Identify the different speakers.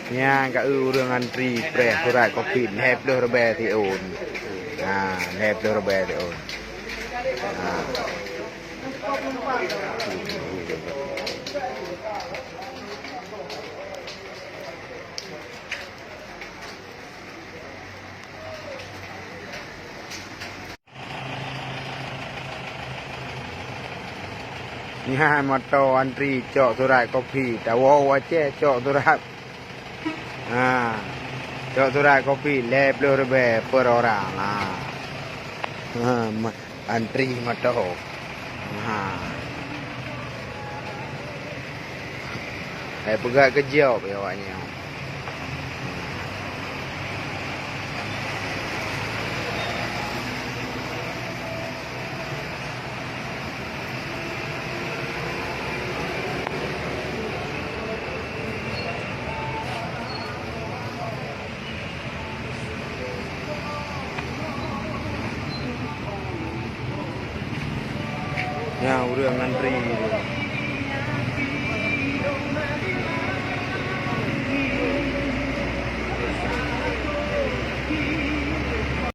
Speaker 1: Nya ka urang antri pre surat kopi hep do rebe ti on. Hep do rebe ti on. Nya moto antri cok surat kopi tawo wace cok surat cok surat kopi lep do rebe per orang antri moto pegat kejauh awaknya. Ya, urang antri.